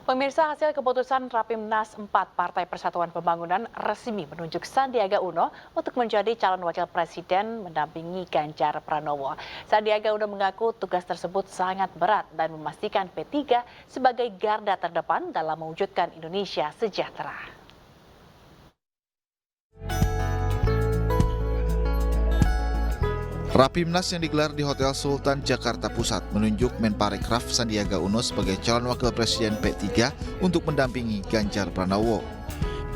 Pemirsa, hasil keputusan Rapimnas 4 Partai Persatuan Pembangunan resmi menunjuk Sandiaga Uno untuk menjadi calon wakil presiden mendampingi Ganjar Pranowo. Sandiaga Uno mengaku tugas tersebut sangat berat dan memastikan P3 sebagai garda terdepan dalam mewujudkan Indonesia sejahtera. Rapimnas yang digelar di Hotel Sultan Jakarta Pusat menunjuk Menparekraf Sandiaga Uno sebagai calon wakil presiden P3 untuk mendampingi Ganjar Pranowo.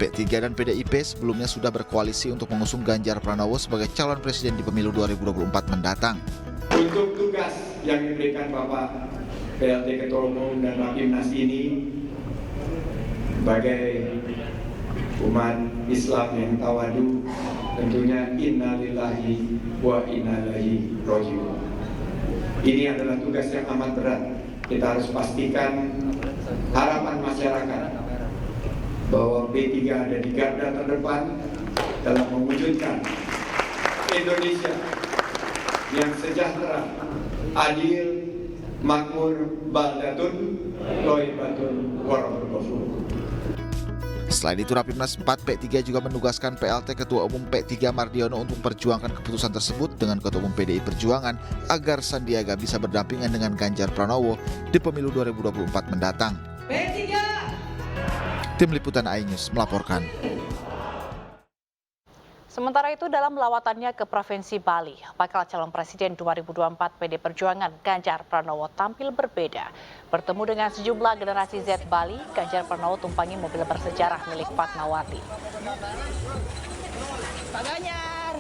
P3 dan PDIP sebelumnya sudah berkoalisi untuk mengusung Ganjar Pranowo sebagai calon presiden di pemilu 2024 mendatang. Untuk tugas yang diberikan Bapak PLT Ketua Umum dan Rapimnas ini sebagai umat Islam yang tawadu, tentunya innalillahi wa inna ilaihi raji'un. Ini adalah tugas yang amat berat. Kita harus pastikan harapan masyarakat bahwa P3 ada di garda terdepan dalam mewujudkan Indonesia yang sejahtera, adil, makmur, baldatun, thayyibatun, warahmatullahi wabarakatuh. Selain itu, Rapimnas 4 P3 juga menugaskan PLT Ketua Umum P3 Mardiono untuk memperjuangkan keputusan tersebut dengan Ketua Umum PDI Perjuangan agar Sandiaga bisa berdampingan dengan Ganjar Pranowo di pemilu 2024 mendatang. P3. Tim Liputan iNews melaporkan. Sementara itu, dalam lawatannya ke Provinsi Bali, bakal calon presiden 2024 PD Perjuangan Ganjar Pranowo tampil berbeda. Bertemu dengan sejumlah generasi Z Bali, Ganjar Pranowo tumpangi mobil bersejarah milik Fatmawati. Pak Ganjar.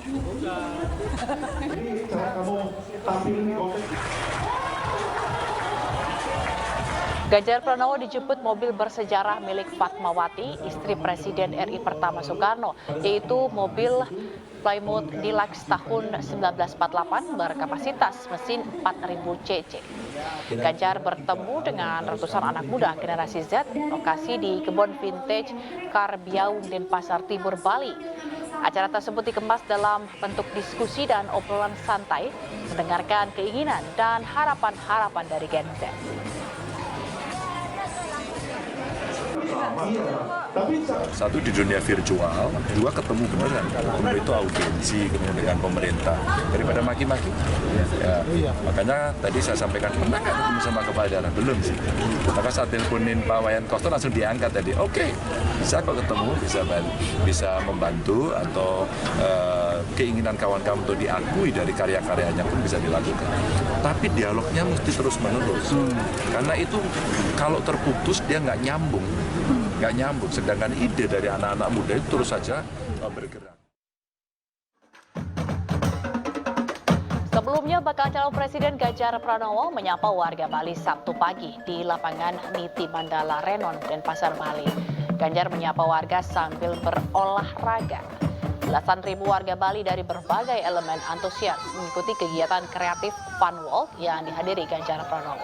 Ganjar Pranowo dijemput mobil bersejarah milik Fatmawati, istri Presiden RI pertama Soekarno, yaitu mobil Plymouth Deluxe tahun 1948 berkapasitas mesin 4000 cc. Ganjar bertemu dengan ratusan anak muda generasi Z, lokasi di kebun vintage Karbiaung Denpasar Timur, Bali. Acara tersebut dikemas dalam bentuk diskusi dan obrolan santai, mendengarkan keinginan dan harapan-harapan dari Gen Z. Satu di dunia virtual, dua ketemu beneran. Ketemu itu audiensi, ketemu dengan pemerintah. Daripada maki-maki. Ya, makanya tadi saya sampaikan, pernah nggak ketemu sama kepala daerah? Belum sih. Maka saat teleponin Pak Wayan Koster langsung diangkat tadi. Oke, bisa kok ketemu, bisa membantu atau keinginan kawan-kawan untuk diakui dari karya-karyanya pun bisa dilakukan. Tapi dialognya mesti terus-menerus. Karena itu kalau terputus dia nggak nyambung. Sedangkan ide dari anak-anak muda itu terus saja bergerak. Sebelumnya, bakal calon presiden Ganjar Pranowo menyapa warga Bali Sabtu pagi di lapangan Niti Mandala Renon, Denpasar, Bali. Ganjar menyapa warga sambil berolahraga. Belasan ribu warga Bali dari berbagai elemen antusias mengikuti kegiatan kreatif Fun Walk yang dihadiri Ganjar Pranowo.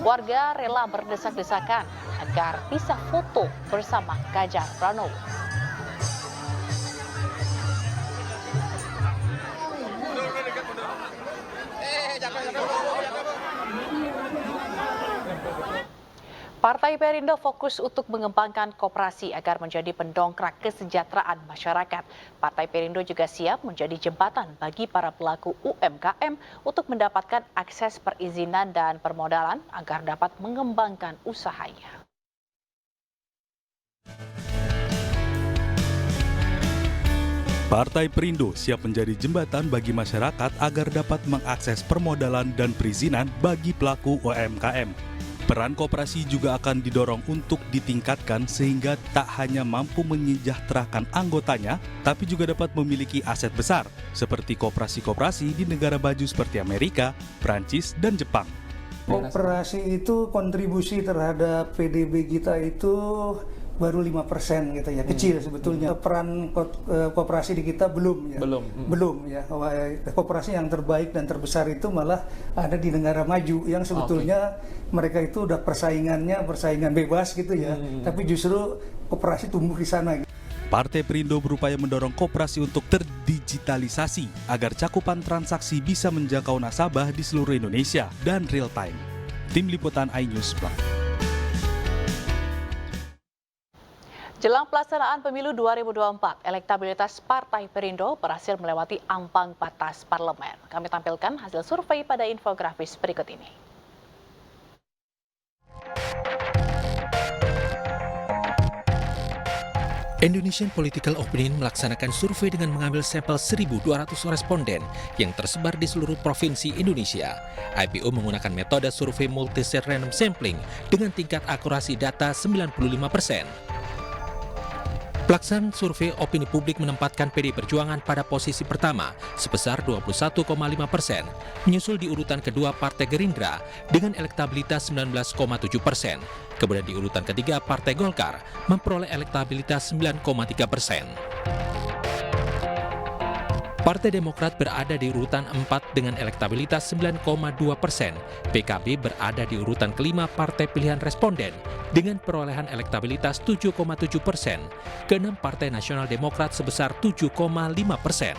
Warga rela berdesak-desakan agar bisa foto bersama Ganjar Pranowo. Partai Perindo fokus untuk mengembangkan koperasi agar menjadi pendongkrak kesejahteraan masyarakat. Partai Perindo juga siap menjadi jembatan bagi para pelaku UMKM untuk mendapatkan akses perizinan dan permodalan agar dapat mengembangkan usahanya. Partai Perindo siap menjadi jembatan bagi masyarakat agar dapat mengakses permodalan dan perizinan bagi pelaku UMKM. Peran koperasi juga akan didorong untuk ditingkatkan sehingga tak hanya mampu menyejahterakan anggotanya, tapi juga dapat memiliki aset besar, seperti koperasi-koperasi di negara maju seperti Amerika, Prancis, dan Jepang. Koperasi itu kontribusi terhadap PDB kita itu baru 5% gitu ya, kecil sebetulnya. Peran koperasi di kita belum ya. Belum ya. Koperasi yang terbaik dan terbesar itu malah ada di negara maju yang sebetulnya mereka itu udah persaingan bebas gitu ya. Tapi justru koperasi tumbuh di sana. Partai Perindo berupaya mendorong koperasi untuk terdigitalisasi agar cakupan transaksi bisa menjangkau nasabah di seluruh Indonesia dan real time. Tim Liputan iNews. Jelang pelaksanaan pemilu 2024, elektabilitas Partai Perindo berhasil melewati ambang batas parlemen. Kami tampilkan hasil survei pada infografis berikut ini. Indonesian Political Opinion melaksanakan survei dengan mengambil sampel 1.200 responden yang tersebar di seluruh provinsi Indonesia. IPO menggunakan metode survei multi-set random sampling dengan tingkat akurasi data 95%. Pelaksanaan survei opini publik menempatkan PDI Perjuangan pada posisi pertama sebesar 21,5%, menyusul di urutan kedua Partai Gerindra dengan elektabilitas 19,7%. Kemudian di urutan ketiga Partai Golkar memperoleh elektabilitas 9,3%. Partai Demokrat berada di urutan 4 dengan elektabilitas 9,2%. PKB berada di urutan kelima partai pilihan responden dengan perolehan elektabilitas 7,7%. Keenam Partai Nasional Demokrat sebesar 7,5%.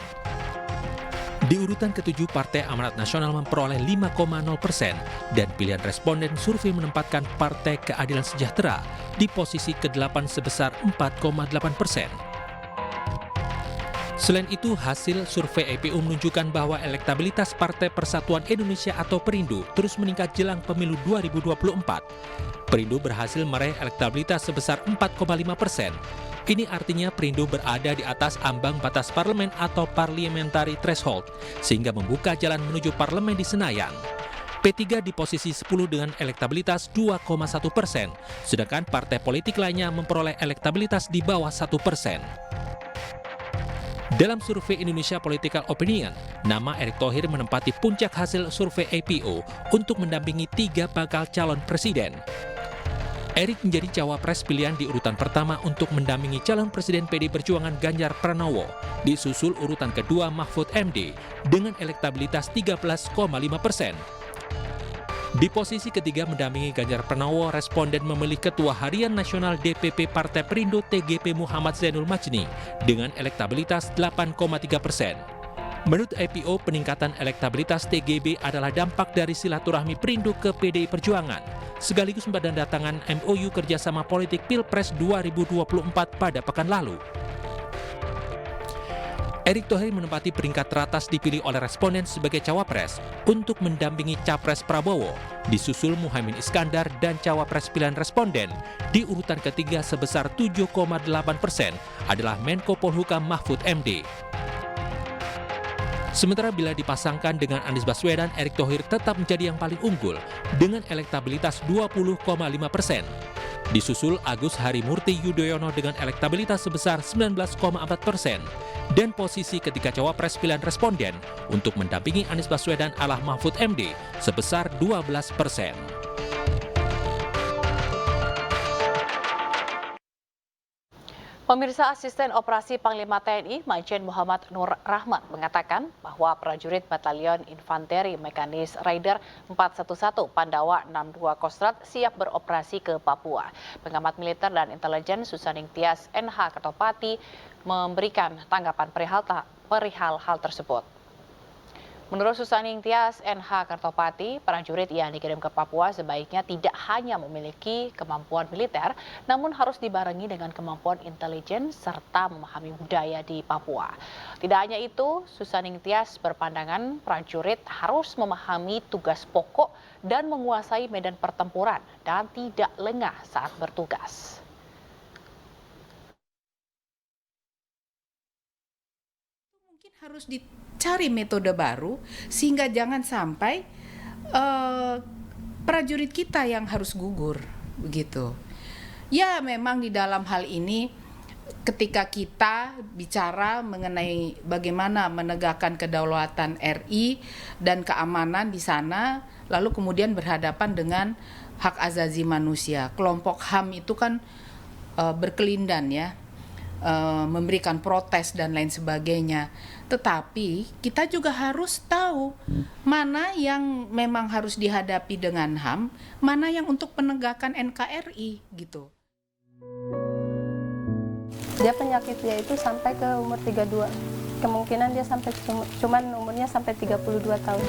Di urutan ketujuh Partai Amanat Nasional memperoleh 5,0% dan pilihan responden survei menempatkan Partai Keadilan Sejahtera di posisi ke-8 sebesar 4,8%. Selain itu, hasil survei IPO menunjukkan bahwa elektabilitas Partai Persatuan Indonesia atau Perindo terus meningkat jelang pemilu 2024. Perindo berhasil meraih elektabilitas sebesar 4,5%. Ini artinya Perindo berada di atas ambang batas parlemen atau parliamentary threshold, sehingga membuka jalan menuju parlemen di Senayan. P3 di posisi 10 dengan elektabilitas 2,1%, sedangkan partai politik lainnya memperoleh elektabilitas di bawah 1%. Dalam survei Indonesia Political Opinion, nama Erick Thohir menempati puncak hasil survei IPO untuk mendampingi 3 bakal calon presiden. Erick menjadi cawapres pilihan di urutan pertama untuk mendampingi calon presiden PDI Perjuangan Ganjar Pranowo, disusul urutan kedua Mahfud MD dengan elektabilitas 13,5%. Di posisi ketiga mendampingi Ganjar Pranowo, responden memilih Ketua Harian Nasional DPP Partai Perindo TGP Muhammad Zainul Majni dengan elektabilitas 8,3%. Menurut IPO, peningkatan elektabilitas TGB adalah dampak dari silaturahmi Perindo ke PDI Perjuangan, sekaligus penandatangan MOU kerjasama politik Pilpres 2024 pada pekan lalu. Erick Thohir menempati peringkat teratas dipilih oleh responden sebagai cawapres untuk mendampingi Capres Prabowo, disusul Muhaimin Iskandar dan cawapres pilihan responden di urutan ketiga sebesar 7,8% adalah Menko Polhukam Mahfud MD. Sementara bila dipasangkan dengan Anies Baswedan, Erick Thohir tetap menjadi yang paling unggul dengan elektabilitas 20,5%. Disusul Agus Harimurti Yudhoyono dengan elektabilitas sebesar 19,4%. Dan posisi ketiga cawapres pilihan responden untuk mendampingi Anies Baswedan adalah Mahfud MD sebesar 12%. Pemirsa, Asisten Operasi Panglima TNI Majen Muhammad Nur Rahmat mengatakan bahwa prajurit Batalion Infanteri Mekanis Raider 411 Pandawa 62 Kostrad siap beroperasi ke Papua. Pengamat militer dan intelijen Susaning Tias NH Kertopati memberikan tanggapan perihal hal tersebut. Menurut Susaning Tias NH Kertopati, prajurit yang dikirim ke Papua sebaiknya tidak hanya memiliki kemampuan militer, namun harus dibarengi dengan kemampuan intelijen serta memahami budaya di Papua. Tidak hanya itu, Susaning Tias berpandangan prajurit harus memahami tugas pokok dan menguasai medan pertempuran dan tidak lengah saat bertugas. Mungkin harus dicari metode baru sehingga jangan sampai prajurit kita yang harus gugur begitu. Ya, memang di dalam hal ini ketika kita bicara mengenai bagaimana menegakkan kedaulatan RI dan keamanan di sana, lalu kemudian berhadapan dengan hak asasi manusia. Kelompok HAM itu kan berkelindan ya. Memberikan protes dan lain sebagainya. Tetapi kita juga harus tahu mana yang memang harus dihadapi dengan HAM, mana yang untuk penegakan NKRI gitu. Dia penyakitnya itu sampai ke umur 32. Kemungkinan dia sampai cuman umurnya sampai 32 tahun.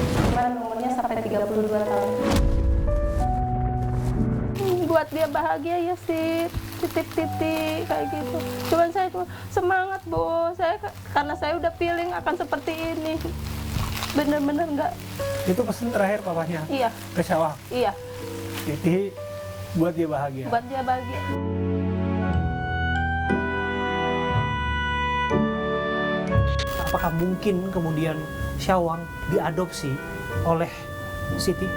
2 buat dia bahagia ya sih, titik-titik kayak gitu. Cuman saya cuma semangat Bu, karena saya udah feeling akan seperti ini. Bener-bener nggak. Itu pesan terakhir papanya? Iya. Ke Syawang? Iya. Jadi buat dia bahagia? Buat dia bahagia. Apakah mungkin kemudian Syawang diadopsi oleh Siti?